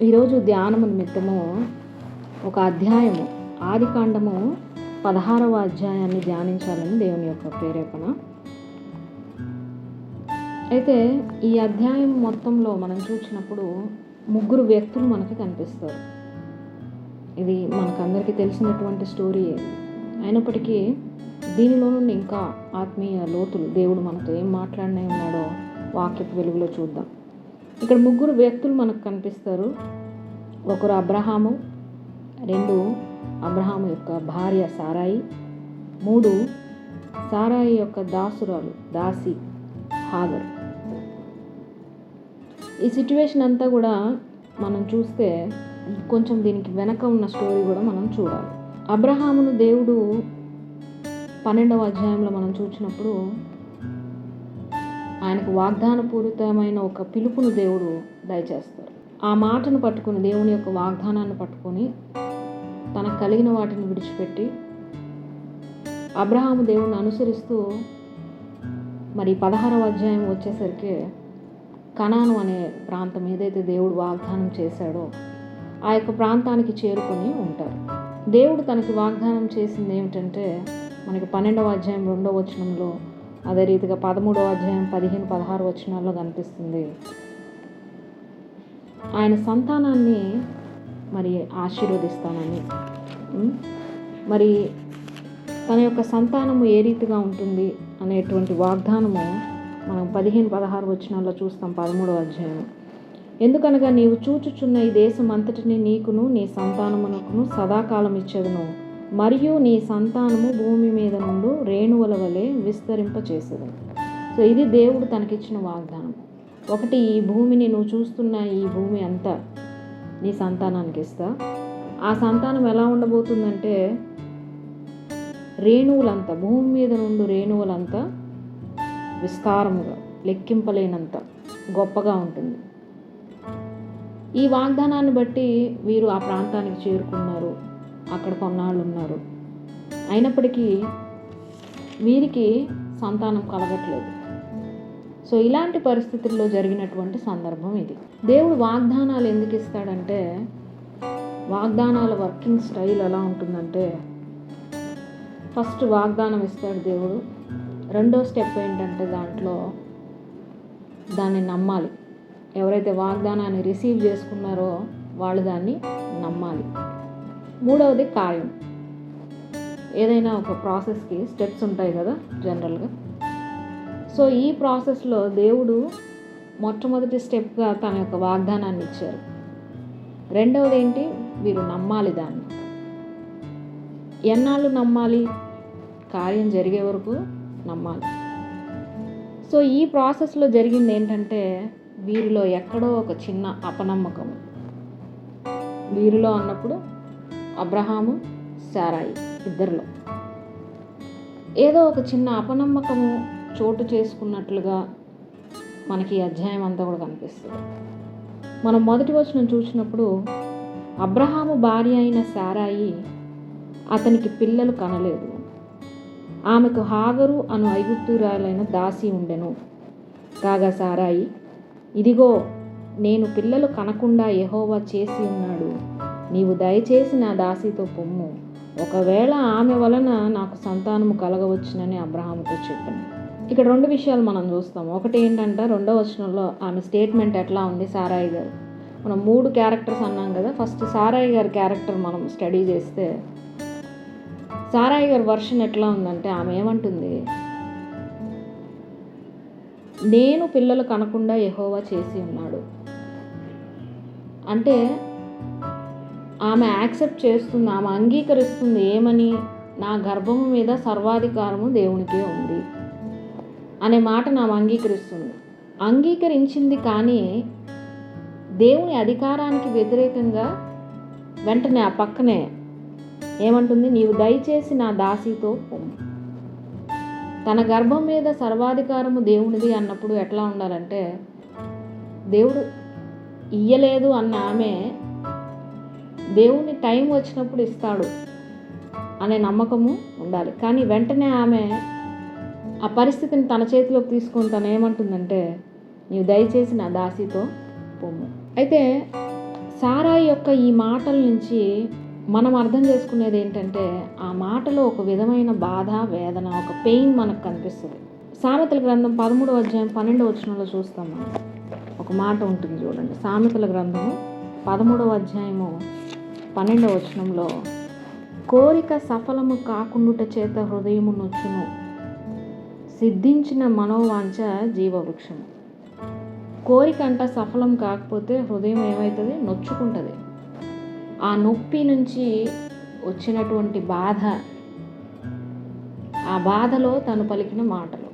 ఈరోజు ధ్యానము నిమిత్తము ఒక అధ్యాయము ఆదికాండము 16వ అధ్యాయాన్ని ధ్యానించాలని దేవుని యొక్క ప్రేరేపణ. అయితే ఈ అధ్యాయం మొత్తంలో మనం చూసినప్పుడు ముగ్గురు వ్యక్తులు మనకి కనిపిస్తారు. ఇది మనకందరికీ తెలిసినటువంటి స్టోరీ అయినప్పటికీ దీనిలో నుండి ఇంకా ఆత్మీయ లోతులు దేవుడు మనతో ఏం మాట్లాడినే ఉన్నాడో వాక్యపు వెలుగులో చూద్దాం. ఇక్కడ ముగ్గురు వ్యక్తులు మనకు కనిపిస్తారు. ఒకరు అబ్రహాము, 2 అబ్రహాము యొక్క భార్య సారాయి, 3 సారాయి యొక్క దాసి హాగరు. ఈ సిచ్యువేషన్ అంతా కూడా మనం చూస్తే కొంచెం దీనికి వెనక ఉన్న స్టోరీ కూడా మనం చూడాలి. అబ్రహామును దేవుడు 12వ అధ్యాయంలో మనం చూసినప్పుడు ఆయనకు వాగ్దానపూరితమైన ఒక పిలుపును దేవుడు దయచేస్తారు. ఆ మాటను పట్టుకొని, దేవుని యొక్క వాగ్దానాన్ని పట్టుకొని తనకు కలిగిన వాటిని విడిచిపెట్టి అబ్రహాము దేవుని అనుసరిస్తూ మరి 16వ అధ్యాయం వచ్చేసరికి కనాను అనే ప్రాంతం ఏదైతే దేవుడు వాగ్దానం చేశాడో ఆ యొక్క ప్రాంతానికి చేరుకొని ఉంటారు. దేవుడు తనకి వాగ్దానం చేసింది ఏమిటంటే మనకి 12వ అధ్యాయం 2వ వచనంలో, అదే రీతిగా 13వ అధ్యాయం 15, 16 వచనాల్లో కనిపిస్తుంది. ఆయన సంతానాన్ని మరి ఆశీర్వదిస్తానని, మరి తన యొక్క సంతానము ఏ రీతిగా ఉంటుంది అనేటువంటి వాగ్దానము మనం 15, 16 వచనాల్లో చూస్తాం. 13వ అధ్యాయం, ఎందుకనగా నీవు చూచుచున్న ఈ దేశం అంతటిని నీకును నీ సంతానమునకును సదాకాలం ఇచ్చేదను, మరియు నీ సంతానము భూమి మీద నుండి రేణువుల వలె విస్తరింపచేసేదను. సో ఇది దేవుడు తనకిచ్చిన వాగ్దానం. ఒకటి, ఈ భూమిని నువ్వు చూస్తున్న ఈ భూమి అంతా నీ సంతానానికి ఇస్తా. ఆ సంతానం ఎలా ఉండబోతుందంటే రేణువులంతా, భూమి మీద నుండి రేణువులంతా విస్తారముగా, లెక్కింపలేనంత గొప్పగా ఉంటుంది. ఈ వాగ్దానాన్ని బట్టి వీరు ఆ ప్రాంతానికి చేరుకున్నారు, అక్కడ కొన్నాళ్ళు ఉన్నారు. అయినప్పటికీ వీరికి సంతానం కలగట్లేదు. సో ఇలాంటి పరిస్థితుల్లో జరిగినటువంటి సందర్భం ఇది. దేవుడు వాగ్దానాలు ఎందుకు ఇస్తాడంటే, వాగ్దానాల వర్కింగ్ స్టైల్ ఎలా ఉంటుందంటే, ఫస్ట్ వాగ్దానం ఇస్తాడు దేవుడు. రెండో స్టెప్ ఏంటంటే దాన్ని నమ్మాలి. ఎవరైతే వాగ్దానాన్ని రిసీవ్ చేసుకున్నారో వాళ్ళు దాన్ని నమ్మాలి. మూడవది కార్యం. ఏదైనా ఒక ప్రాసెస్కి స్టెప్స్ ఉంటాయి కదా జనరల్గా. సో ఈ ప్రాసెస్లో దేవుడు మొట్టమొదటి స్టెప్గా తన యొక్క వాగ్దానాన్ని ఇచ్చారు. రెండవది ఏంటి, వీరు నమ్మాలి దాన్ని. ఎన్నాళ్ళు నమ్మాలి? కార్యం జరిగే వరకు నమ్మాలి. సో ఈ ప్రాసెస్లో జరిగింది ఏంటంటే వీరిలో ఎక్కడో ఒక చిన్న అపనమ్మకం. వీరిలో అన్నప్పుడు అబ్రహాము, సారాయి ఇద్దరిలో ఏదో ఒక చిన్న అపనమ్మకము చోటు చేసుకున్నట్లుగా మనకి ఈ అధ్యాయం అంతా కూడా కనిపిస్తుంది. మనం మొదటి వచనం చూసినప్పుడు అబ్రహాము భార్య అయిన సారాయి అతనికి పిల్లలు కనలేదు. ఆమెకు హాగరు అను ఐగుప్తురాలైన దాసి ఉండెను. కాగా సారాయి, ఇదిగో నేను పిల్లలు కనకుండా యెహోవా చేసి ఉన్నాడు, నీవు దయచేసి నా దాసితో పొమ్ము, ఒకవేళ ఆమె వలన నాకు సంతానము కలగవచ్చునని అబ్రహాముతో చెప్పాను. ఇక్కడ 2 విషయాలు మనం చూస్తాం. ఒకటి ఏంటంటే 2వ వచనంలో ఆమె స్టేట్మెంట్ ఎట్లా ఉంది. సారాయి గారు, మనం 3 క్యారెక్టర్స్ అన్నాం కదా. ఫస్ట్ సారాయి గారి క్యారెక్టర్ మనం స్టడీ చేస్తే సారాయి గారి వర్షన్ ఎట్లా ఉందంటే, ఆమె ఏమంటుంది, నేను పిల్లలు కనకుండా యెహోవా చేసి ఉన్నాడు అంటే ఆమె యాక్సెప్ట్ చేస్తుంది, ఆమె అంగీకరిస్తుంది. ఏమని? నా గర్భము మీద సర్వాధికారము దేవునికే ఉంది అనే మాటను ఆమె అంగీకరిస్తుంది. అంగీకరించింది, కానీ దేవుని అధికారానికి వ్యతిరేకంగా వెంటనే ఆ పక్కనే ఏమంటుంది, నీవు దయచేసి నా దాసితో పొమ్ము. తన గర్భం మీద సర్వాధికారము దేవునిది అన్నప్పుడు ఎట్లా ఉండాలంటే, దేవుడు ఇయ్యలేదు అన్న ఆమె దేవుని టైం వచ్చినప్పుడు ఇస్తాడు అనే నమ్మకము ఉండాలి. కానీ వెంటనే ఆమె ఆ పరిస్థితిని తన చేతిలోకి తీసుకొని తను ఏమంటుందంటే, నీవు దయచేసి నా దాసితో పొమ్ము. అయితే సారాయి యొక్క ఈ మాటల నుంచి మనం అర్థం చేసుకునేది ఏంటంటే, ఆ మాటలో ఒక విధమైన బాధ, వేదన, ఒక పెయిన్ మనకు కనిపిస్తుంది. సామెతల గ్రంథం 13వ అధ్యాయం 12వ వచనంలో చూస్తాం మనం. ఒక మాట ఉంటుంది చూడండి. సామెతల గ్రంథము 13వ అధ్యాయము 12వ వచనంలో, కోరిక సఫలము కాకుండుట చేత హృదయము నొచ్చును, సిద్ధించిన మనోవాంఛ జీవవృక్షము. కోరిక అంట సఫలం కాకపోతే హృదయం ఏమవుతుంది? నొచ్చుకుంటుంది. ఆ నొప్పి నుంచి వచ్చినటువంటి బాధ, ఆ బాధలో తను పలికిన మాటలు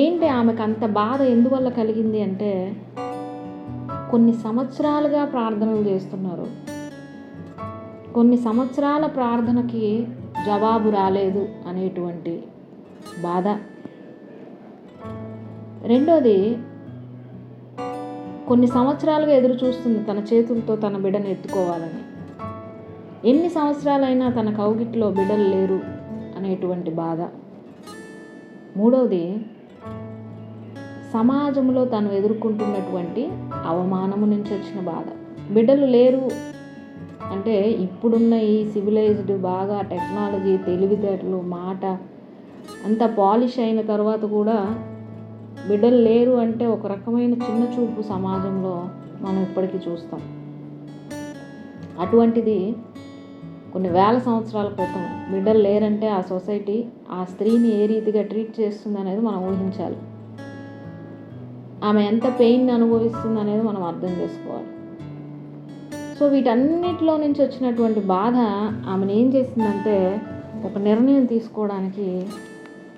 ఏంటి? ఆమెకు అంత బాధ ఎందువల్ల కలిగింది అంటే, కొన్ని సంవత్సరాలుగా ప్రార్థనలు చేస్తున్నారు, కొన్ని సంవత్సరాల ప్రార్థనకి జవాబు రాలేదు అనేటువంటి బాధ. రెండోది, కొన్ని సంవత్సరాలుగా ఎదురు చూస్తుంది తన చేతులతో తన బిడ్డను ఎత్తుకోవాలని. ఎన్ని సంవత్సరాలైనా తన కౌగిట్లో బిడ్డలు లేరు అనేటువంటి బాధ. మూడవది, సమాజంలో తను ఎదుర్కొంటున్నటువంటి అవమానము నుంచి వచ్చిన బాధ. బిడ్డలు లేరు అంటే ఇప్పుడున్న ఈ సివిలైజ్డ్, బాగా టెక్నాలజీ, తెలివితేటలు, మాట అంత పాలిష్ అయిన తర్వాత కూడా బిడ్డలు లేరు అంటే ఒక రకమైన చిన్న చూపు సమాజంలో మనం ఇప్పటికీ చూస్తాం. అటువంటిది కొన్ని వేల సంవత్సరాల క్రితం బిడ్డలు లేరంటే ఆ సొసైటీ ఆ స్త్రీని ఏ రీతిగా ట్రీట్ చేస్తుంది అనేది మనం ఊహించాలి. ఆమె ఎంత పెయిన్ అనుభవిస్తుంది అనేది మనం అర్థం చేసుకోవాలి. సో వీటన్నిటిలో నుంచి వచ్చినటువంటి బాధ ఆమెను ఏం చేసిందంటే ఒక నిర్ణయం తీసుకోవడానికి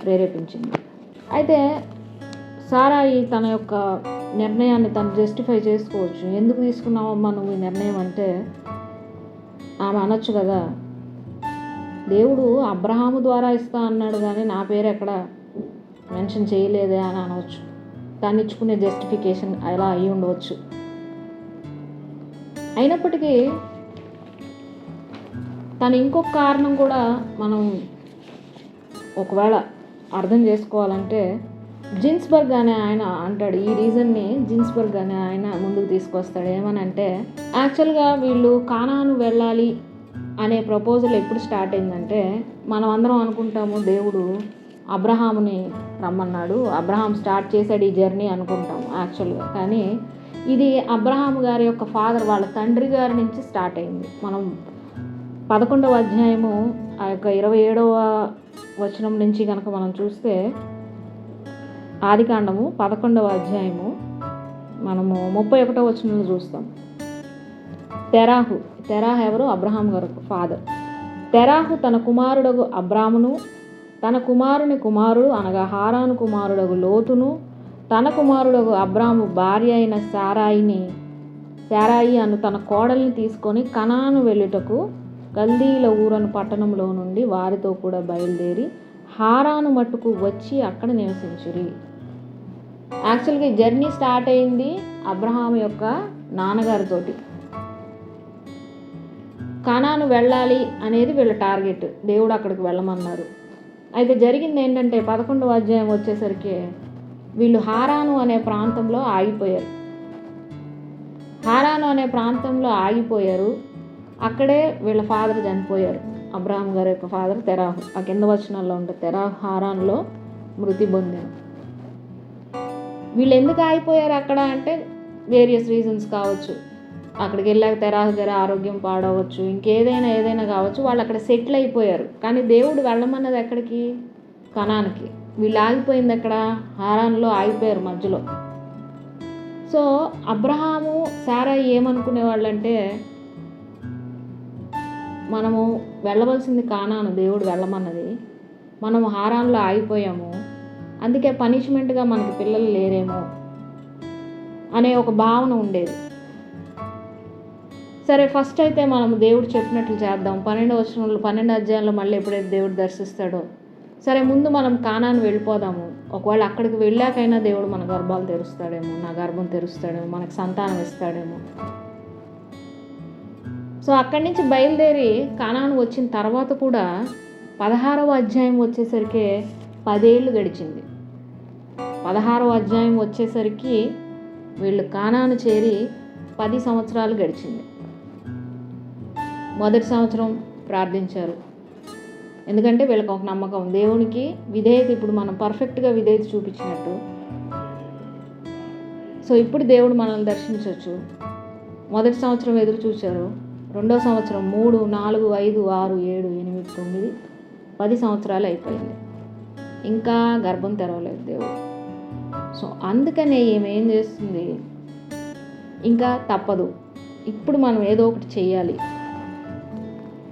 ప్రేరేపించింది. అయితే సారాయి తన యొక్క నిర్ణయాన్ని తను జస్టిఫై చేసుకోవచ్చు. ఎందుకు తీసుకున్నావమ్మా నువ్వు ఈ నిర్ణయం అంటే, ఆమె అనొచ్చు కదా, దేవుడు అబ్రహాము ద్వారా ఇస్తా అన్నాడు కానీ నా పేరు ఎక్కడ మెన్షన్ చేయలేదే అని అనవచ్చు. దాన్ని ఇచ్చుకునే జస్టిఫికేషన్ అలా అయి ఉండవచ్చు. అయినప్పటికీ తను ఇంకొక కారణం కూడా మనం ఒకవేళ అర్థం చేసుకోవాలంటే, జిన్స్బర్గ్ అనే ఆయన అంటాడు. ఈ రీజన్ని జిన్స్బర్గ్ అనే ఆయన ముందుకు తీసుకొస్తాడు. ఏమనంటే, యాక్చువల్గా వీళ్ళు కానాను వెళ్ళాలి అనే ప్రపోజల్ ఎప్పుడు స్టార్ట్ అయిందంటే, మనం అందరం అనుకుంటాము దేవుడు అబ్రహాముని రమ్మన్నాడు, అబ్రహాం స్టార్ట్ చేశాడు ఈ జర్నీ అనుకుంటాము యాక్చువల్గా. కానీ ఇది అబ్రహాము గారి యొక్క ఫాదర్, వాళ్ళ తండ్రి గారి నుంచి స్టార్ట్ అయింది. మనం 11వ అధ్యాయము ఆ యొక్క 27వ వచనం నుంచి కనుక మనం చూస్తే, ఆదికాండము 11వ అధ్యాయము మనము 31వ వచనంలో చూస్తాం. తెరాహు ఎవరు? అబ్రహాం గారు ఫాదర్. తెరాహు తన కుమారుడగు అబ్రామును, తన కుమారుని కుమారుడు అనగా హారాను కుమారుడగు లోతును, తన కుమారుడగు అబ్రాము భార్య అయిన శారాయి అను తన కోడల్ని తీసుకొని కనాను వెళ్ళుటకు కల్దీల ఊరను పట్టణంలో నుండి వారితో కూడా బయలుదేరి హారాను మట్టుకు వచ్చి అక్కడ నివసించురి. యాక్చువల్గా ఈ జర్నీ స్టార్ట్ అయింది అబ్రహాం యొక్క నాన్నగారితోటి. కానాను వెళ్ళాలి అనేది వీళ్ళ టార్గెట్. దేవుడు అక్కడికి వెళ్ళమన్నారు. అయితే జరిగింది ఏంటంటే 11వ అధ్యాయం వచ్చేసరికి వీళ్ళు హారాను అనే ప్రాంతంలో ఆగిపోయారు. అక్కడే వీళ్ళ ఫాదర్ చనిపోయారు. అబ్రహాం గారి యొక్క ఫాదర్ తెరాహు. ఆ కింద వచనాల్లో ఉంటే తెరాహు హారాన్లో మృతి పొందారు. వీళ్ళు ఎందుకు ఆగిపోయారు అక్కడ అంటే వేరియస్ రీజన్స్ కావచ్చు. అక్కడికి వెళ్ళాక తెరాహు గారి ఆరోగ్యం పాడవచ్చు, ఇంకేదైనా కావచ్చు. వాళ్ళు అక్కడ సెటిల్ అయిపోయారు. కానీ దేవుడు వెళ్ళమన్నది ఎక్కడికి? కనాన్కి. వీళ్ళు ఆగిపోయింది ఎక్కడ? హారాన్లో ఆగిపోయారు మధ్యలో. సో అబ్రహాము శారాయి ఏమనుకునే వాళ్ళంటే, మనము వెళ్ళవలసింది కానాను, దేవుడు వెళ్ళమన్నది, మనము హారాన్లో ఆగిపోయాము, అందుకే పనిష్మెంట్గా మనకి పిల్లలు లేరేమో అనే ఒక భావన ఉండేది. సరే, ఫస్ట్ అయితే మనం దేవుడు చెప్పినట్లు చేద్దాం. 12 అధ్యాయంలో మళ్ళీ ఎప్పుడైతే దేవుడు దర్శిస్తాడో, సరే ముందు మనం కానాను వెళ్ళిపోదాము. ఒకవేళ అక్కడికి వెళ్ళాకైనా దేవుడు మన గర్భాలు తెరుస్తాడేమో, నా గర్భం తెరుస్తాడేమో, మనకు సంతానం ఇస్తాడేమో. సో అక్కడి నుంచి బయలుదేరి కానాను వచ్చిన తర్వాత కూడా 16వ అధ్యాయం వచ్చేసరికి 10 ఏళ్ళు గడిచింది. 16వ అధ్యాయం వచ్చేసరికి వీళ్ళు కానాను చేరి 10 సంవత్సరాలు గడిచింది. మొదటి సంవత్సరం ప్రార్థించారు, ఎందుకంటే వీళ్ళకి ఒక నమ్మకం, దేవునికి విధేయత ఇప్పుడు మనం పర్ఫెక్ట్గా విధేయత చూపించినట్టు. సో ఇప్పుడు దేవుడు మనల్ని దర్శించవచ్చు. మొదటి సంవత్సరం ఎదురు చూశారు, రెండో సంవత్సరం 3, 4, 5, 6, 7, 8, 9, 10 సంవత్సరాలు అయిపోయింది. ఇంకా గర్భం తెరవలేదు దేవుడు. సో అందుకనే ఏం చేస్తుంది, ఇంకా తప్పదు, ఇప్పుడు మనం ఏదో ఒకటి చెయ్యాలి,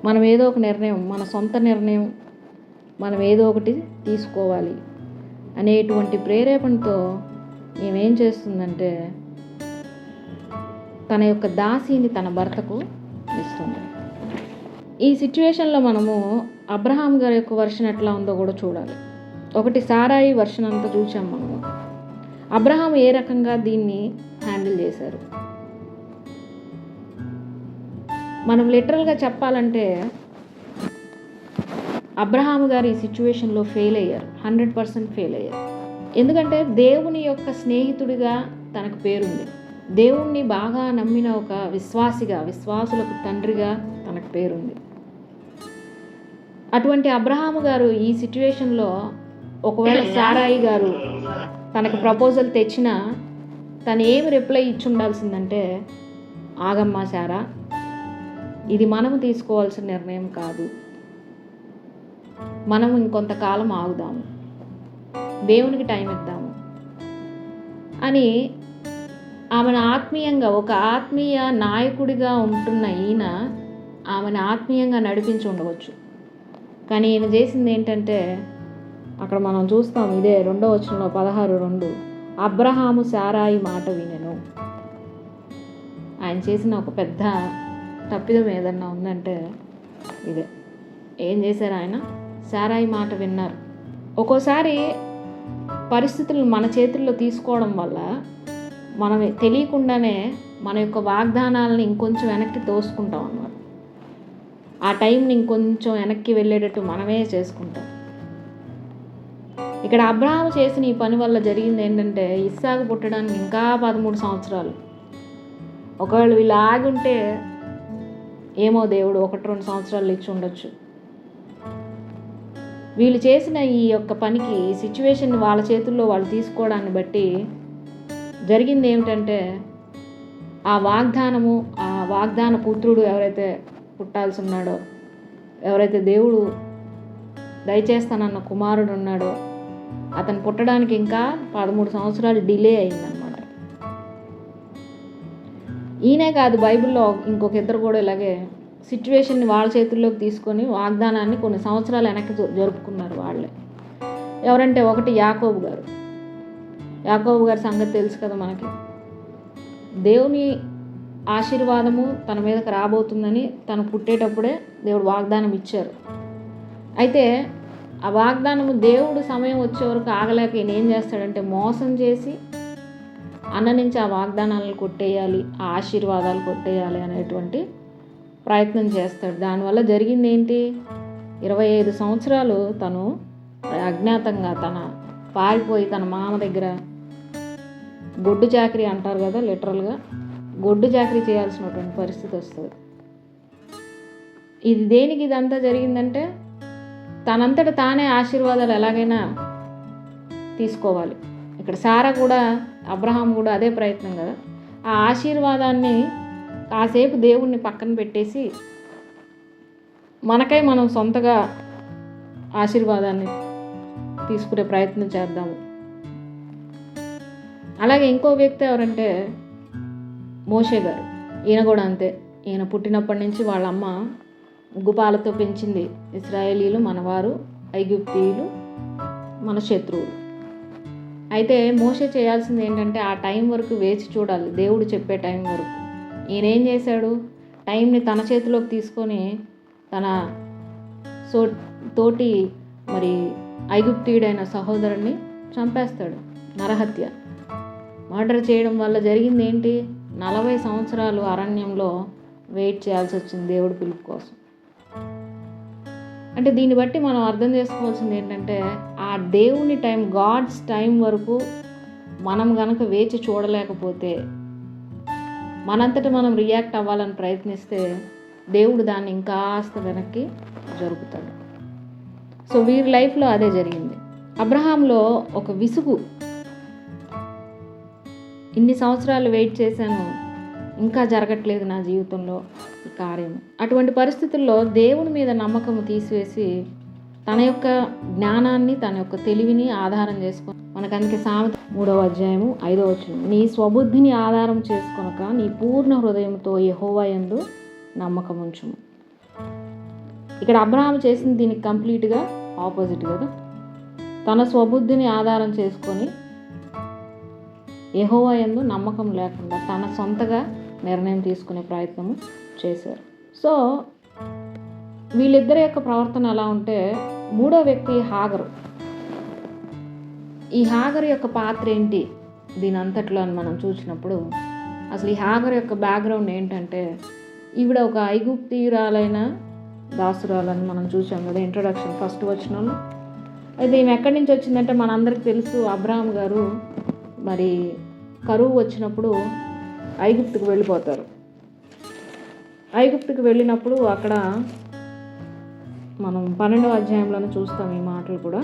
మనం ఏదో ఒక నిర్ణయం, మన సొంత నిర్ణయం మనం ఏదో ఒకటి తీసుకోవాలి అనేటువంటి ప్రేరేపణతో ఏం చేస్తుందంటే తన యొక్క దాసిని తన భర్తకు ఇస్తుంది. ఈ సిచ్యువేషన్లో మనము అబ్రహాం గారి యొక్క వర్షన్ ఎట్లా ఉందో కూడా చూడాలి. ఒకటి సారాయి వర్షన్ అంతా చూసాం మనము. అబ్రహాం ఏ రకంగా దీన్ని హ్యాండిల్ చేశారు. మనం లిటరల్గా చెప్పాలంటే అబ్రహాం గారు ఈ సిచ్యువేషన్లో ఫెయిల్ అయ్యారు, 100% ఫెయిల్ అయ్యారు. ఎందుకంటే దేవుని యొక్క స్నేహితుడిగా తనకు పేరుంది, దేవుణ్ణి బాగా నమ్మిన ఒక విశ్వాసిగా, విశ్వాసులకు తండ్రిగా తనకు పేరుంది. అటువంటి అబ్రహాము గారు ఈ సిచ్యువేషన్లో ఒకవేళ సారాయి గారు తనకు ప్రపోజల్ తెచ్చినా తను ఏమి రిప్లై ఇచ్చి ఉండాల్సిందంటే, ఆగమ్మా సారా, ఇది మనము తీసుకోవాల్సిన నిర్ణయం కాదు, మనం ఇంకొంతకాలం ఆగుదాము, దేవునికి టైం ఇద్దాము అని ఆమెను ఆత్మీయంగా, ఒక ఆత్మీయ నాయకుడిగా ఉంటున్న ఈయన ఆమెను ఆత్మీయంగా నడిపించి ఉండవచ్చు. కానీ ఈయన చేసింది ఏంటంటే, అక్కడ మనం చూస్తాం, ఇదే 2వ వచనంలో 16:2, అబ్రహాము సారాయి మాట వినెను. ఆయన చేసిన ఒక పెద్ద తప్పిదం ఏదన్నా ఉందంటే ఇదే. ఏం చేశారు ఆయన? సారాయి మాట విన్నారు. ఒక్కోసారి పరిస్థితులను మన చేతుల్లో తీసుకోవడం వల్ల మనం తెలియకుండానే మన యొక్క వాగ్దానాలను ఇంకొంచెం వెనక్కి తోసుకుంటాం అన్నమాట. ఆ టైంని ఇంకొంచెం వెనక్కి వెళ్ళేటట్టు మనమే చేసుకుంటాం. ఇక్కడ అబ్రహాము చేసిన ఈ పని వల్ల జరిగింది ఏంటంటే, ఇస్సాకు పుట్టడానికి ఇంకా 13 సంవత్సరాలు. ఒకవేళ వీళ్ళు ఆగి ఉంటే ఏమో దేవుడు 1-2 సంవత్సరాలు ఇచ్చి ఉండొచ్చు. వీళ్ళు చేసిన ఈ యొక్క పనికి, సిచ్యువేషన్ వాళ్ళ చేతుల్లో వాళ్ళు తీసుకోవడాన్ని బట్టి జరిగింది ఏమిటంటే, ఆ వాగ్దానము, ఆ వాగ్దాన పుత్రుడు ఎవరైతే పుట్టాల్సి ఉన్నాడో, ఎవరైతే దేవుడు దయచేస్తానన్న కుమారుడు ఉన్నాడో, అతను పుట్టడానికి ఇంకా 13 సంవత్సరాలు డిలే అయిందనమాట. ఈయనే కాదు, బైబిల్లో ఇంకొక ఇద్దరు కూడా ఇలాగే సిచ్యువేషన్ని వాళ్ళ చేతుల్లోకి తీసుకొని వాగ్దానాన్ని కొన్ని సంవత్సరాలు వెనక్కి జరుపుకున్నారు వాళ్ళే. ఎవరంటే, ఒకటి యాకోబు గారు. యాకోబు గారి సంగతి తెలుసు కదా మనకి. దేవుని ఆశీర్వాదము తన మీదకి రాబోతుందని తను పుట్టేటప్పుడే దేవుడు వాగ్దానం ఇచ్చారు. అయితే ఆ వాగ్దానము దేవుడు సమయం వచ్చే వరకు ఆగలేక ఈయన ఏం చేస్తాడంటే, మోసం చేసి అన్న నుంచి ఆ వాగ్దానాలను కొట్టేయాలి, ఆ ఆశీర్వాదాలు కొట్టేయాలి అనేటువంటి ప్రయత్నం చేస్తాడు. దానివల్ల జరిగింది ఏంటి, 25 సంవత్సరాలు తను అజ్ఞాతంగా పారిపోయి తన మామ దగ్గర గొడ్డు చాకరీ అంటారు కదా, లిటరల్గా గొడ్డు చాకరీ చేయాల్సినటువంటి పరిస్థితి వస్తుంది. ఇది దేనికి ఇదంతా జరిగిందంటే, తనంతట తానే ఆశీర్వాదాలు ఎలాగైనా తీసుకోవాలి. ఇక్కడ సారా కూడా, అబ్రహాం కూడా అదే ప్రయత్నం కదా. ఆ ఆశీర్వాదాన్ని కాసేపు దేవుణ్ణి పక్కన పెట్టేసి మనకై మనం సొంతగా ఆశీర్వాదాన్ని తీసుకునే ప్రయత్నం చేద్దాము. అలాగే ఇంకో వ్యక్తి ఎవరంటే మోషే గారు. ఈయన కూడా అంతే. ఈయన పుట్టినప్పటి నుంచి వాళ్ళ అమ్మ ఉగ్గుపాలతో పెంచింది. ఇశ్రాయేలీలు మనవారు, ఐగుప్తీయులు మన శత్రువులు. అయితే మోషే చేయాల్సింది ఏంటంటే, ఆ టైం వరకు వేచి చూడాలి, దేవుడు చెప్పే టైం వరకు. ఈయన ఏం చేశాడు, టైంని తన చేతిలోకి తీసుకొని తన తోటి మరి ఐగుప్తీయుడైన సహోదరుడిని చంపేస్తాడు. నరహత్య, మర్డర్ చేయడం వల్ల జరిగింది ఏంటి, 40 సంవత్సరాలు అరణ్యంలో వెయిట్ చేయాల్సి వచ్చింది దేవుడి పిలుపు కోసం. అంటే దీన్ని బట్టి మనం అర్థం చేసుకోవాల్సింది ఏంటంటే, ఆ దేవుని టైం, గాడ్స్ టైం వరకు మనం గనక వేచి చూడలేకపోతే మనంతట మనం రియాక్ట్ అవ్వాలని ప్రయత్నిస్తే దేవుడు దాన్ని ఇంకాస్త వెనక్కి జరుపుతాడు. సో వీరి లైఫ్లో అదే జరిగింది. అబ్రహాంలో ఒక విసుగు, ఇన్ని సంవత్సరాలు వెయిట్ చేశాను, ఇంకా జరగట్లేదు నా జీవితంలో ఈ కార్యం. అటువంటి పరిస్థితుల్లో దేవుని మీద నమ్మకం తీసివేసి తన యొక్క జ్ఞానాన్ని, తన యొక్క తెలివిని ఆధారం చేసుకొని, మనకు అందుకే సామెత 3వ అధ్యాయము 5వ వచనం, నీ స్వబుద్ధిని ఆధారం చేసుకొనక నీ పూర్ణ హృదయంతో యెహోవా యందు నమ్మకం ఉంచుము. ఇక్కడ అబ్రహాం చేసింది దీనికి కంప్లీట్గా ఆపోజిట్ కదా. తన స్వబుద్ధిని ఆధారం చేసుకొని యెహోవా యందు నమ్మకం లేకుండా తన సొంతగా నిర్ణయం తీసుకునే ప్రయత్నం చేశారు. సో వీళ్ళిద్దరి యొక్క ప్రవర్తన ఎలా ఉంటే, మూడో వ్యక్తి హాగరు. ఈ హాగరు యొక్క పాత్ర ఏంటి దీని అంతట్లో అని మనం చూసినప్పుడు, అసలు ఈ హాగరు యొక్క బ్యాక్గ్రౌండ్ ఏంటంటే, ఈవిడ ఒక ఐగుప్తీయురాలైన దాసురాలని మనం చూసాం కదా ఇంట్రొడక్షన్ ఫస్ట్ వచనంలో. అయితే ఈమె ఎక్కడి నుంచి వచ్చిందంటే మనందరికీ తెలుసు, అబ్రహాం గారు మరి కరువు వచ్చినప్పుడు ఐగుప్తుకు వెళ్ళిపోతారు. ఐగుప్తుకు వెళ్ళినప్పుడు అక్కడ మనం 12వ అధ్యాయంలోనే చూస్తాం ఈ మాటలు కూడా.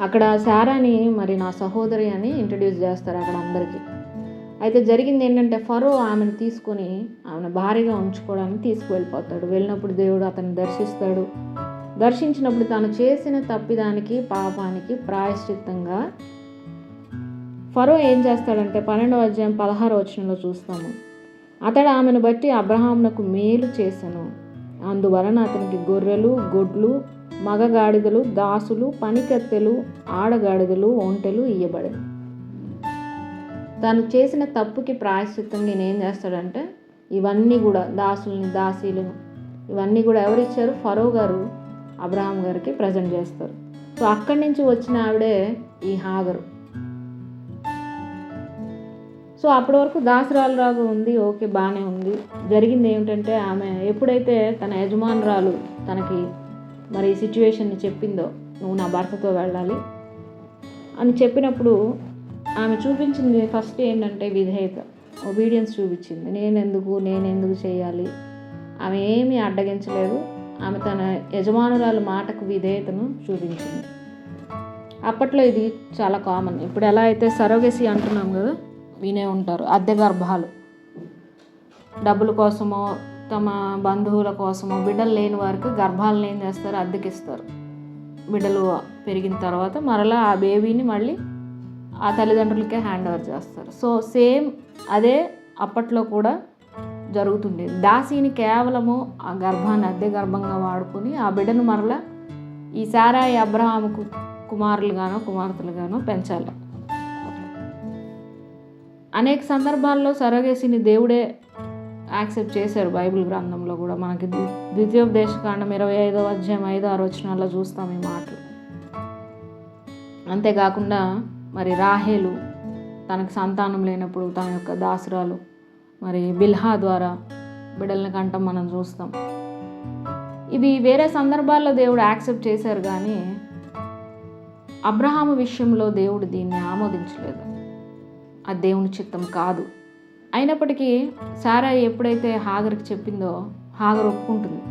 అక్కడ శారాని మరి నా సహోదరి అని ఇంట్రడ్యూస్ చేస్తారు అక్కడ అందరికీ. అయితే జరిగింది ఏంటంటే, ఫరో ఆమెను తీసుకొని ఆమెను భారీగా ఉంచుకోవడానికి తీసుకువెళ్ళిపోతాడు. వెళ్ళినప్పుడు దేవుడు అతన్ని దర్శిస్తాడు. దర్శించినప్పుడు తాను చేసిన తప్పిదానికి, పాపానికి ప్రాయశ్చిత్తంగా ఫరో ఏం చేస్తాడంటే 12వ అధ్యాయం 16వ వచనంలో చూస్తాము, అతడు ఆమెను బట్టి అబ్రహామునకు మేలు చేసెను, అందువలన అతనికి గొర్రెలు, గొడ్లు, మగగాడిదలు, దాసులు, పనికత్తెలు, ఆడగాడిదలు, ఒంటెలు ఇయ్యబడెను. తాను చేసిన తప్పుకి ప్రాయశ్చిత్తంగా నేనేం చేస్తాడంటే ఇవన్నీ కూడా దాసుల్ని, దాసీలను ఇవన్నీ కూడా ఎవరిచ్చారు? ఫరో గారు అబ్రహాం గారికి ప్రజెంట్ చేస్తారు. సో అక్కడి నుంచి వచ్చిన ఆవిడే ఈ హాగరు. సో అప్పటి వరకు దాసరాలులాగా ఉంది, ఓకే బాగానే ఉంది. జరిగింది ఏమిటంటే, ఆమె ఎప్పుడైతే తన యజమానురాలు తనకి మరి ఈ సిచ్యువేషన్ని చెప్పిందో, నువ్వు నా భర్తతో వెళ్ళాలి అని చెప్పినప్పుడు ఆమె చూపించింది ఫస్ట్ ఏంటంటే విధేయత, ఒబీడియన్స్ చూపించింది. నేనెందుకు చేయాలి, ఆమె ఏమీ అడ్డగించలేదు. ఆమె తన యజమానురాలు మాటకు విధేయతను చూపించింది. అప్పట్లో ఇది చాలా కామన్. ఇప్పుడు ఎలా అయితే సరోగసీ అంటున్నాం కదా, వినే ఉంటారు. అద్దె గర్భాలు, డబ్బుల కోసమో తమ బంధువుల కోసమో బిడ్డలు లేని వారికి గర్భాలను ఏం చేస్తారు? అద్దెకిస్తారు. బిడ్డలు పెరిగిన తర్వాత మరలా ఆ బేబీని మళ్ళీ ఆ తల్లిదండ్రులకే హ్యాండ్ ఓవర్ చేస్తారు. సో సేమ్ అదే అప్పట్లో కూడా జరుగుతుండేది. దాసీని కేవలము ఆ గర్భాన్ని అద్దె గర్భంగా వాడుకొని ఆ బిడ్డను మరలా ఈ శారాయి అబ్రహాముకు కుమారులుగానో కుమార్తెలుగానో పెంచాలి. అనేక సందర్భాల్లో సరోగసీని దేవుడే యాక్సెప్ట్ చేశారు. బైబిల్ గ్రంథంలో కూడా మనకి ద్వితీయోపదేశకాండం 25వ అధ్యాయం 5-6 వచనాల్లో చూస్తాం ఈ మాటలు. అంతేకాకుండా మరి రాహేలు తనకు సంతానం లేనప్పుడు తన యొక్క దాసురాలు మరి బిల్హా ద్వారా బిడ్డలను కంటం మనం చూస్తాం. ఇవి వేరే సందర్భాల్లో దేవుడు యాక్సెప్ట్ చేశారు, కానీ అబ్రహాము విషయంలో దేవుడు దీన్ని ఆమోదించలేదు. అది దేవుని చిత్తం కాదు. అయినప్పటికీ శారాయి ఎప్పుడైతే హాగర్కి చెప్పిందో హాగర్ ఒప్పుకుంటుంది.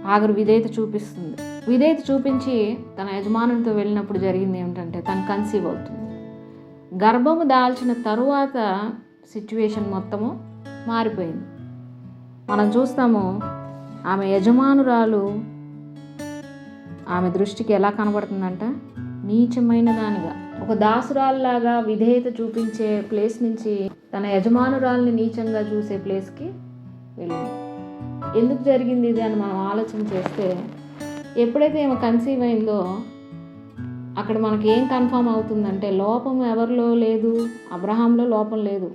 హాగర్ విధేయత చూపిస్తుంది. విధేయత చూపించి తన యజమానునితో వెళ్ళినప్పుడు జరిగింది ఏమిటంటే, తను కన్సీవ్ అవుతుంది. గర్భము దాల్చిన తరువాత సిచ్యువేషన్ మొత్తము మారిపోయింది. మనం చూస్తాము ఆమె యజమానురాలు ఆమె దృష్టికి ఎలా కనబడుతుందంట, నీచమైన దానిగా. ఒక దాసురాల్లాగా విధేయత చూపించే ప్లేస్ నుంచి తన యజమానురాల్ని నీచంగా చూసే ప్లేస్కి వెళ్ళింది. ఎందుకు జరిగింది ఇది అని మనం ఆలోచన చేస్తే, ఎప్పుడైతే ఏమో కన్సీవ్ అయిందో అక్కడ మనకి ఏం కన్ఫర్మ్ అవుతుందంటే, లోపం ఎవరిలో లేదు, అబ్రహాంలో లోపం లేదు.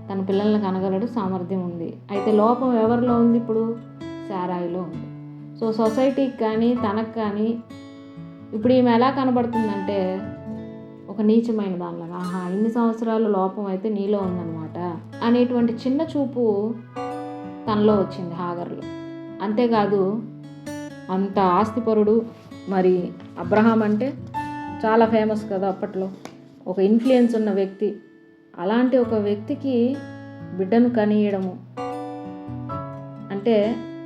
తన పిల్లల్ని కనగలడు, సామర్థ్యం ఉంది. అయితే లోపం ఎవరిలో ఉంది? ఇప్పుడు శారాయిలో ఉంది. సో సొసైటీకి కానీ తనకు కానీ ఇప్పుడు ఈమె ఎలా కనబడుతుందంటే, ఒక నీచమైన దానిలాగా, ఇన్ని సంవత్సరాలు లోపం అయితే నీలో ఉందన్నమాట అనేటువంటి చిన్న చూపు తనలో వచ్చింది హాగర్లో. అంతేకాదు, అంత ఆస్తిపరుడు, మరి అబ్రహాం అంటే చాలా ఫేమస్ కదా అప్పట్లో, ఒక ఇన్ఫ్లుయెన్స్ ఉన్న వ్యక్తి, అలాంటి ఒక వ్యక్తికి బిడ్డను కనియడము అంటే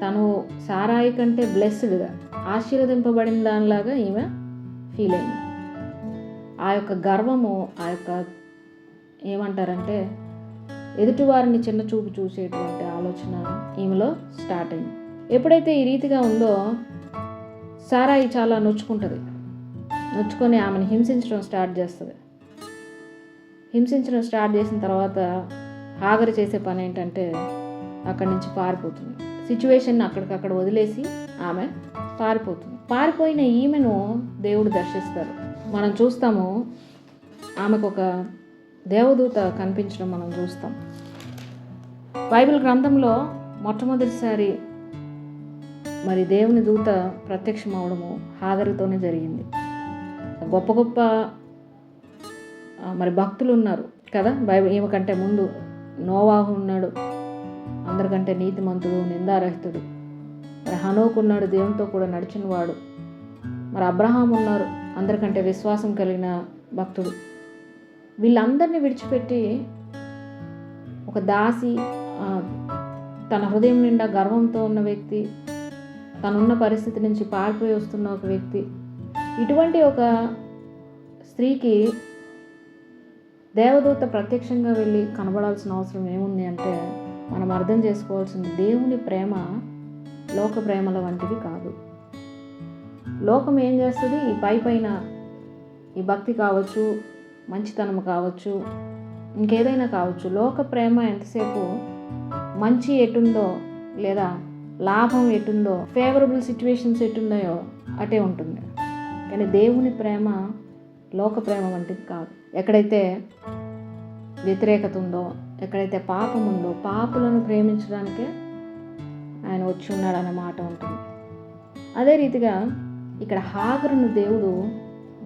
తను సారాయి కంటే బ్లెస్డ్గా ఆశీర్వదింపబడిన దానిలాగా ఈమె ఫీల్ అయింది. ఆ యొక్క గర్వము, ఆ యొక్క ఏమంటారంటే ఎదుటివారిని చిన్న చూపు చూసేటువంటి ఆలోచన ఈమెలో స్టార్ట్ అయింది. ఎప్పుడైతే ఈ రీతిగా ఉందో సారాయి చాలా నొచ్చుకుంటుంది. నొచ్చుకొని ఆమెను హింసించడం స్టార్ట్ చేస్తుంది. హింసించడం స్టార్ట్ చేసిన తర్వాత హాగరు చేసే పని ఏంటంటే అక్కడి నుంచి పారిపోతుంది. సిచ్యువేషన్ అక్కడికక్కడ వదిలేసి ఆమె పారిపోతుంది. పారిపోయిన ఈమెను దేవుడు దర్శిస్తారు. మనం చూస్తాము, ఆమెకు ఒక దేవదూత కనిపించడం మనం చూస్తాం. బైబిల్ గ్రంథంలో మొట్టమొదటిసారి మరి దేవుని దూత ప్రత్యక్షం అవడము హాగరుతోనే జరిగింది. గొప్ప గొప్ప మరి భక్తులు ఉన్నారు కదా బైబిల్. ఈమె కంటే ముందు నోవాహు ఉన్నాడు, అందరికంటే నీతిమంతుడు, నిందారహితుడు. మరి హనోకు ఉన్నాడు, దేవునితో కూడా నడిచినవాడు. మరి అబ్రహాం ఉన్నారు, అందరికంటే విశ్వాసం కలిగిన భక్తుడు. వీళ్ళందరినీ విడిచిపెట్టి ఒక దాసి, తన హృదయం నిండా గర్వంతో ఉన్న వ్యక్తి, తనున్న పరిస్థితి నుంచి పారిపోయి వస్తున్న ఒక వ్యక్తి, ఇటువంటి ఒక స్త్రీకి దేవదూత ప్రత్యక్షంగా వెళ్ళి కనబడాల్సిన అవసరం ఏముంది అంటే మనం అర్థం చేసుకోవాల్సింది, దేవుని ప్రేమ లోక ప్రేమల వంటివి కాదు. లోకం ఏం చేస్తుంది, ఈ పైన ఈ భక్తి కావచ్చు, మంచితనం కావచ్చు, ఇంకేదైనా కావచ్చు, లోక ప్రేమ ఎంతసేపు మంచి ఎటుందో లేదా లాభం ఎటుందో, ఫేవరబుల్ సిచ్యువేషన్స్ ఎటుందో అటే ఉంటుంది. కానీ దేవుని ప్రేమ లోక ప్రేమ వంటిది కాదు. ఎక్కడైతే వ్యతిరేకత ఉందో, ఎక్కడైతే పాపం ఉందో, పాపులను ప్రేమించడానికే ఆయన వచ్చి ఉన్నాడనే మాట ఉంటుంది. అదే రీతిగా ఇక్కడ హాగరును దేవుడు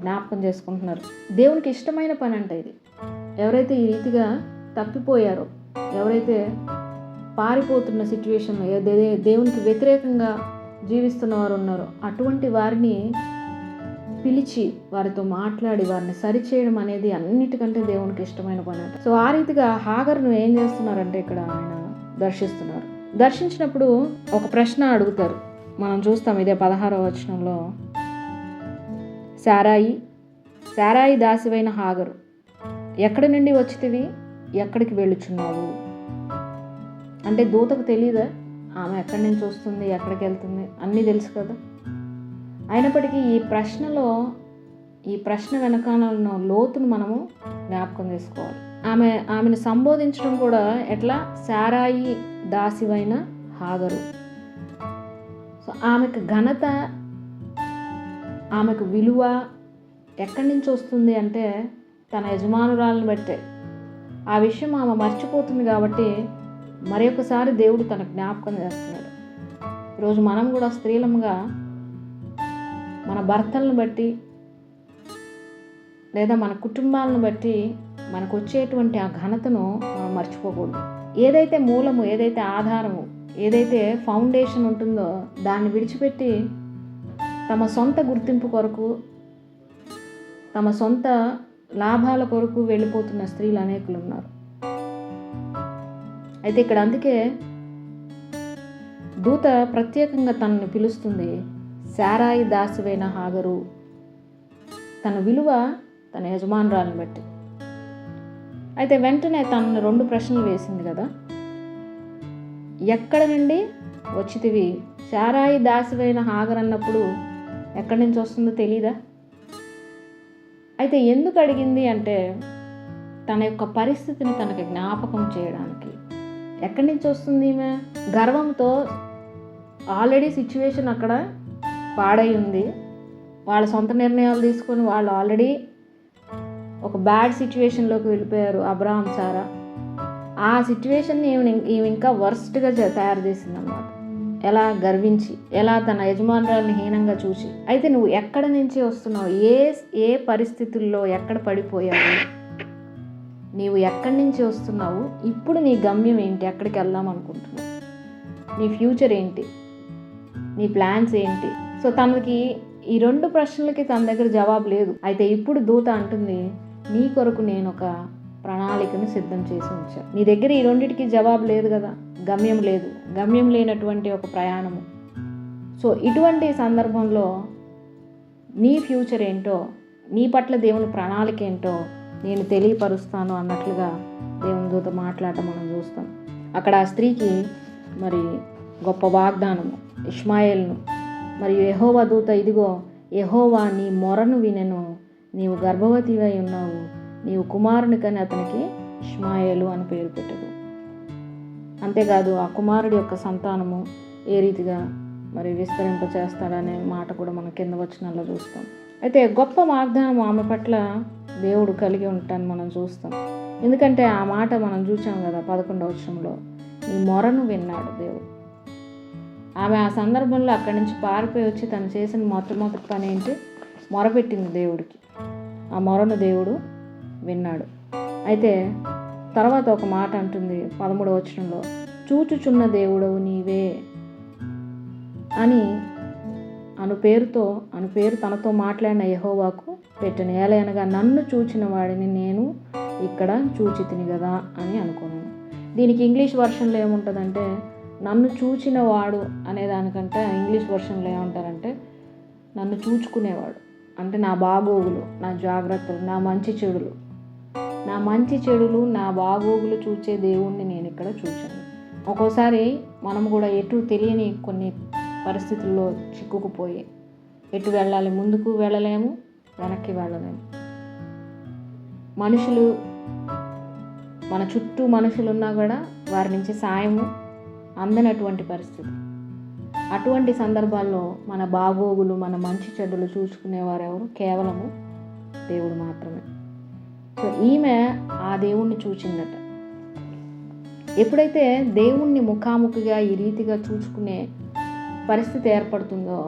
జ్ఞాపకం చేసుకుంటున్నారు. దేవునికి ఇష్టమైన పని అంటే ఇది. ఎవరైతే ఈ రీతిగా తప్పిపోయారో, ఎవరైతే పారిపోతున్న సిచ్యువేషన్లో దేవునికి వ్యతిరేకంగా జీవిస్తున్న వారు ఉన్నారో, అటువంటి వారిని పిలిచి వారితో మాట్లాడి వారిని సరిచేయడం అనేది అన్నిటికంటే దేవునికి ఇష్టమైన పని అంట. సో ఆ రీతిగా హాగరును ఏం చేస్తున్నారంటే ఇక్కడ ఆయన దర్శిస్తున్నారు. దర్శించినప్పుడు ఒక ప్రశ్న అడుగుతారు. మనం చూస్తాం ఇదే 16వ వచనంలో, సారాయి దాసివైన హాగరు, ఎక్కడి నుండి వచ్చితివి, ఎక్కడికి వెళ్ళుచున్నావు? అంటే దూతకు తెలియదా ఆమె ఎక్కడి నుంచి వస్తుంది, ఎక్కడికి వెళ్తుంది, అన్నీ తెలుసు కదా. అయినప్పటికీ ఈ ప్రశ్న వెనకాల లోతును మనము జ్ఞాపకం చేసుకోవాలి. ఆమెను సంబోధించడం కూడా ఎట్లా, సారాయి దాసివైన హాగరు. సో ఆమెకు ఘనత, ఆమెకు విలువ ఎక్కడి నుంచి వస్తుంది అంటే తన యజమానురాలను బట్టే. ఆ విషయం ఆమె మర్చిపోతుంది కాబట్టి మరొకసారి దేవుడు తన జ్ఞాపకం చేస్తున్నాడు. ఈరోజు మనం కూడా స్త్రీలముగా మన భర్తలను బట్టి లేదా మన కుటుంబాలను బట్టి మనకు వచ్చేటువంటి ఆ ఘనతను మనం మర్చిపోకూడదు. ఏదైతే మూలము, ఏదైతే ఆధారము, ఏదైతే ఫౌండేషన్ ఉంటుందో దాన్ని విడిచిపెట్టి తమ సొంత గుర్తింపు కొరకు, తమ సొంత లాభాల కొరకు వెళ్ళిపోతున్న స్త్రీలు అనేకులు ఉన్నారు. అయితే ఇక్కడ అందుకే దూత ప్రత్యేకంగా తనని పిలుస్తుంది, సారాయి దాసివైన హాగరు. తన విలువ తన యజమానురాలను బట్టి. అయితే వెంటనే తనను 2 ప్రశ్నలు వేసింది కదా. ఎక్కడ నుండి వచ్చితివి? సారాయి దాసివైన హాగర్ అన్నప్పుడు ఎక్కడి నుంచి వస్తుందో తెలీదా? అయితే ఎందుకు అడిగింది అంటే తన యొక్క పరిస్థితిని తనకి జ్ఞాపకం చేయడానికి. ఎక్కడి నుంచి వస్తుంది ఈమె? గర్వంతో ఆల్రెడీ సిచ్యువేషన్ అక్కడ పాడై ఉంది. వాళ్ళ సొంత నిర్ణయాలు తీసుకొని వాళ్ళు ఆల్రెడీ ఒక బ్యాడ్ సిచ్యువేషన్లోకి వెళ్ళిపోయారు అబ్రహాం, సారా. ఆ సిచ్యువేషన్ని ఈమె ఇంకా వర్స్ట్గా తయారు చేసిందన్నమాట. ఎలా గర్వించి, ఎలా తన యజమానురాలని హీనంగా చూసి. అయితే నువ్వు ఎక్కడి నుంచి వస్తున్నావు, ఏ పరిస్థితుల్లో ఎక్కడ పడిపోయావు, నీవు ఎక్కడి నుంచి వస్తున్నావు, ఇప్పుడు నీ గమ్యం ఏంటి, ఎక్కడికి వెళ్దాం అనుకుంటున్నావు, నీ ఫ్యూచర్ ఏంటి, నీ ప్లాన్స్ ఏంటి? సో తనకి ఈ 2 ప్రశ్నలకి తన దగ్గర జవాబు లేదు. అయితే ఇప్పుడు దూత అంటుంది, నీ కొరకు నేను ఒక ప్రణాళికను సిద్ధం చేసి ఉంచారు. నీ దగ్గర ఈ రెండిటికి జవాబు లేదు కదా, గమ్యం లేదు, గమ్యం లేనటువంటి ఒక ప్రయాణము. సో ఇటువంటి సందర్భంలో నీ ఫ్యూచర్ ఏంటో, నీ పట్ల దేవుని ప్రణాళిక ఏంటో నేను తెలియపరుస్తాను అన్నట్లుగా దేవుని దూత మాట్లాడటం మనం చూస్తాం. అక్కడ ఆ స్త్రీకి మరి గొప్ప వాగ్దానము, ఇష్మాయేలును మరియు యెహోవా దూత, ఇదిగో యెహోవా నీ మొరను వినెను, నీవు గర్భవతివై ఉన్నావు, నీవు కుమారుని కని అతనికి ఇష్మాయేలు అని పేరు పెట్టదు. అంతేకాదు ఆ కుమారుడి యొక్క సంతానము ఏ రీతిగా మరి విస్తరింప చేస్తాడనే మాట కూడా మనం కింద వచనాల్లో చూస్తాం. అయితే గొప్ప వాగ్దానం ఆమె పట్ల దేవుడు కలిగి ఉంటాన్ని మనం చూస్తాం. ఎందుకంటే ఆ మాట మనం చూసాం కదా 11వ వచనంలో, నీ మొరను విన్నాడు దేవుడు. ఆమె ఆ సందర్భంలో అక్కడి నుంచి పారిపోయి వచ్చి తను చేసిన మొట్టమొదటి పని ఏంటి, మొరపెట్టింది దేవుడికి. ఆ మొరను దేవుడు విన్నాడు. అయితే తర్వాత ఒక మాట అంటుంది 13వ వచనంలో, చూచుచున్న దేవుడవు నీవే అని అను పేరు తనతో మాట్లాడిన యెహోవాకు పెట్టను. ఏలయనగా నన్ను చూచిన వాడిని నేను ఇక్కడ చూచితిని కదా అని అనుకున్నాను. దీనికి ఇంగ్లీష్ వర్షన్లో ఏముంటుందంటే, నన్ను చూచిన వాడు అనేదానికంటే ఇంగ్లీష్ వర్షన్లో ఏమంటారంటే నన్ను చూచుకునేవాడు. అంటే నా బాగోగులు, నా జాగ్రత్తలు, నా మంచి చెడులు, నా బాగోగులు చూచే దేవుణ్ణి నేను ఇక్కడ చూచాను. ఒక్కోసారి మనం కూడా ఎటు తెలియని కొన్ని పరిస్థితుల్లో చిక్కుకుపోయి ఎటు వెళ్ళాలి, ముందుకు వెళ్ళలేము, వెనక్కి వెళ్ళలేము. మన చుట్టూ మనుషులున్నా కూడా వారి నుంచి సాయము అందనటువంటి పరిస్థితి. అటువంటి సందర్భాల్లో మన బాగోగులు, మన మంచి చెడ్డలు చూసుకునేవారు ఎవరు? కేవలము దేవుడు మాత్రమే. సో ఈమె ఆ దేవుణ్ణి చూచిందట. ఎప్పుడైతే దేవుణ్ణి ముఖాముఖిగా ఈ రీతిగా చూసుకునే పరిస్థితి ఏర్పడుతుందో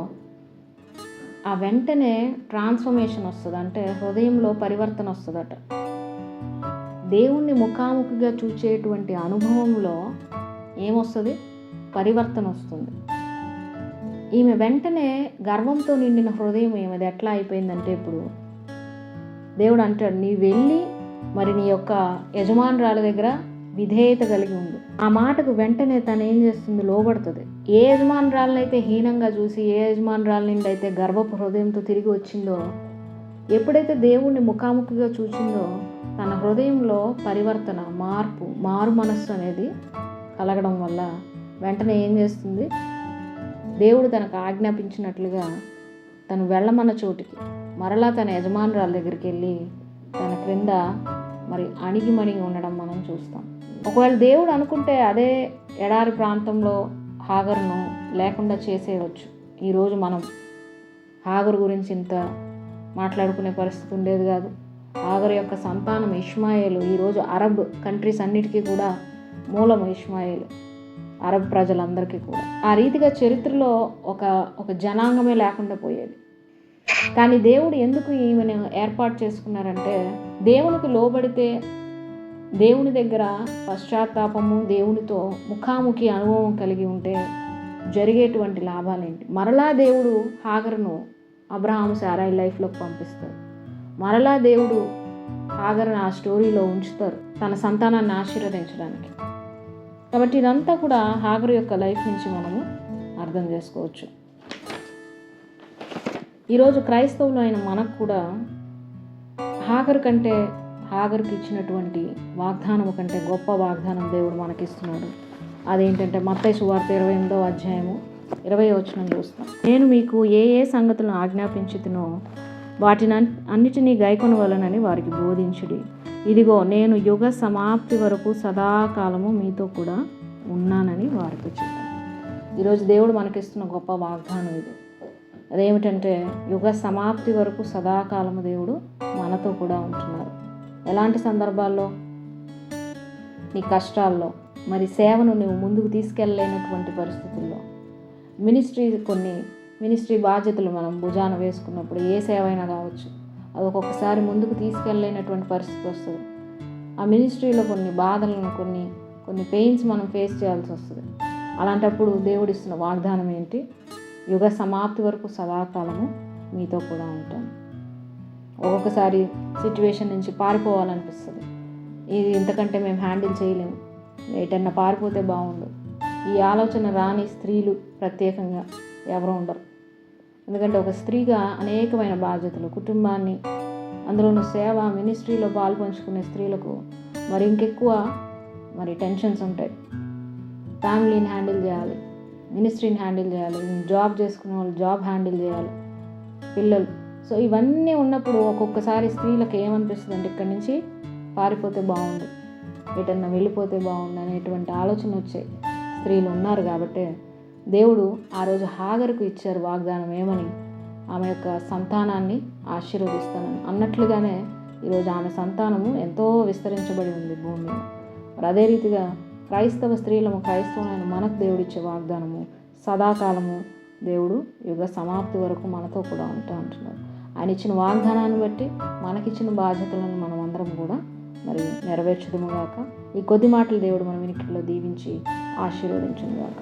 ఆ వెంటనే ట్రాన్స్ఫర్మేషన్ వస్తుంది. అంటే హృదయంలో పరివర్తన వస్తుందట. దేవుణ్ణి ముఖాముఖిగా చూసేటువంటి అనుభవంలో ఏమొస్తుంది? పరివర్తన వస్తుంది. ఈమె వెంటనే గర్వంతో నిండిన హృదయం ఏమది ఎట్లా అయిపోయిందంటే, ఇప్పుడు దేవుడు అంటాడు, నీ వెళ్ళి మరి నీ యొక్క యజమానురాల దగ్గర విధేయత కలిగి ఉండు. ఆ మాటకు వెంటనే తను ఏం చేస్తుంది? లోబడుతుంది. ఏ యజమానురాలనైతే హీనంగా చూసి, ఏ యజమానురాల నుండి అయితే గర్వపు హృదయంతో తిరిగి వచ్చిందో, ఎప్పుడైతే దేవుణ్ణి ముఖాముఖిగా చూసిందో తన హృదయంలో పరివర్తన, మారు మనస్సు అనేది కలగడం వల్ల వెంటనే ఏం చేస్తుంది? దేవుడు తనకు ఆజ్ఞాపించినట్లుగా తను వెళ్ళమన్న చోటికి మరలా తన యజమానురాల దగ్గరికి వెళ్ళి తన క్రింద మరి అణిగిమణిగి ఉండడం మనం చూస్తాం. ఒకవేళ దేవుడు అనుకుంటే అదే ఎడారి ప్రాంతంలో హాగరును లేకుండా చేసేయవచ్చు. ఈరోజు మనం హాగరు గురించి ఇంత మాట్లాడుకునే పరిస్థితి ఉండేది కాదు. హాగరు యొక్క సంతానం ఇష్మాయేలు. ఈరోజు అరబ్ కంట్రీస్ అన్నిటికీ కూడా మూలము ఇష్మాయేలు, అరబ్ ప్రజలందరికీ కూడా. ఆ రీతిగా చరిత్రలో ఒక జనాంగమే లేకుండా పోయేది. కానీ దేవుడు ఎందుకు ఈమెను ఏర్పాటు చేసుకున్నారంటే, దేవునికి లోబడితే, దేవుని దగ్గర పశ్చాత్తాపము, దేవునితో ముఖాముఖి అనుభవం కలిగి ఉంటే జరిగేటువంటి లాభాలేంటి? మరలా దేవుడు హాగరును అబ్రహాము సారాయి లైఫ్లోకి పంపిస్తాడు. మరలా దేవుడు హాగరును ఆ స్టోరీలో ఉంచుతారు తన సంతానాన్ని ఆశీర్వదించడానికి. కాబట్టి ఇదంతా కూడా హాగరు యొక్క లైఫ్ నుంచి మనము అర్థం చేసుకోవచ్చు. ఈరోజు క్రైస్తవులు అయిన మనకు కూడా హాగరుకి ఇచ్చినటువంటి వాగ్దానము కంటే గొప్ప వాగ్దానం దేవుడు మనకిస్తున్నాడు. అదేంటంటే మత్తయి సువార్త 28వ అధ్యాయము 20వ వచనం చూస్తాం. నేను మీకు ఏ సంగతులను ఆజ్ఞాపించుతునో వాటిని అన్నిటినీ గైకొనవలనని వారికి బోధించుడి. ఇదిగో నేను యుగ సమాప్తి వరకు సదాకాలము మీతో కూడా ఉన్నానని వారికి చెప్పాను. ఈరోజు దేవుడు మనకిస్తున్న గొప్ప వాగ్దానం ఇది. అదేమిటంటే యుగ సమాప్తి వరకు సదాకాలము దేవుడు మనతో కూడా ఉంటున్నారు. ఎలాంటి సందర్భాల్లో? నీ కష్టాల్లో, మరి సేవను నువ్వు ముందుకు తీసుకెళ్ళలేనటువంటి పరిస్థితుల్లో, మినిస్ట్రీ బాధ్యతలు మనం భుజాన వేసుకున్నప్పుడు, ఏ సేవ అయినా కావచ్చు, అది ఒక్కొక్కసారి ముందుకు తీసుకెళ్ళలేనటువంటి పరిస్థితి వస్తుంది. ఆ మినిస్ట్రీలో కొన్ని బాధలను, కొన్ని పెయిన్స్ మనం ఫేస్ చేయాల్సి వస్తుంది. అలాంటప్పుడు దేవుడిస్తున్న వాగ్దానం ఏంటి? యుగ సమాప్తి వరకు సదాకాలము మీతో కూడా ఉంటాను. ఒక్కొక్కసారి సిచ్యువేషన్ నుంచి పారిపోవాలనిపిస్తుంది. ఇది ఇంతకంటే మేము హ్యాండిల్ చేయలేము, ఎటన్నా పారిపోతే బాగుండు, ఈ ఆలోచన రాని స్త్రీలు ప్రత్యేకంగా ఎవరు ఉండరు. ఎందుకంటే ఒక స్త్రీగా అనేకమైన బాధ్యతలు, కుటుంబాన్ని, అందులోనూ సేవ మినిస్ట్రీలో పాల్పంచుకునే స్త్రీలకు మరి ఇంకెక్కువ టెన్షన్స్ ఉంటాయి. ఫ్యామిలీని హ్యాండిల్ చేయాలి, మినిస్ట్రీని హ్యాండిల్ చేయాలి, జాబ్ చేసుకునే వాళ్ళు జాబ్ హ్యాండిల్ చేయాలి, పిల్లలు. సో ఇవన్నీ ఉన్నప్పుడు ఒక్కొక్కసారి స్త్రీలకు ఏమనిపిస్తుంది అంటే ఇక్కడి నుంచి పారిపోతే బాగుండు, ఎటన్నా వెళ్ళిపోతే బాగుండు అనేటువంటి ఆలోచన వచ్చే స్త్రీలు ఉన్నారు. కాబట్టి దేవుడు ఆ రోజు హాగరుకు ఇచ్చారు వాగ్దానం ఏమని, ఆమె యొక్క సంతానాన్ని ఆశీర్వదిస్తానని. అన్నట్లుగానే ఈరోజు ఆమె సంతానము ఎంతో విస్తరించబడి ఉంది భూమి మీద. మరి అదే రీతిగా క్రైస్తవ స్త్రీలము, క్రైస్తవులైన మనకు దేవుడిచ్చే వాగ్దానము సదాకాలము, దేవుడు యుగ సమాప్తి వరకు మనతో కూడా అంటున్నారు. ఆయన ఇచ్చిన వాగ్దానాన్ని బట్టి మనకిచ్చిన బాధ్యతలను మనం అందరం కూడా మరి నెరవేర్చుదుముగాక. ఈ కొద్ది మాటలు దేవుడు మన వినికిడిలో దీవించి ఆశీర్వదించునుగాక.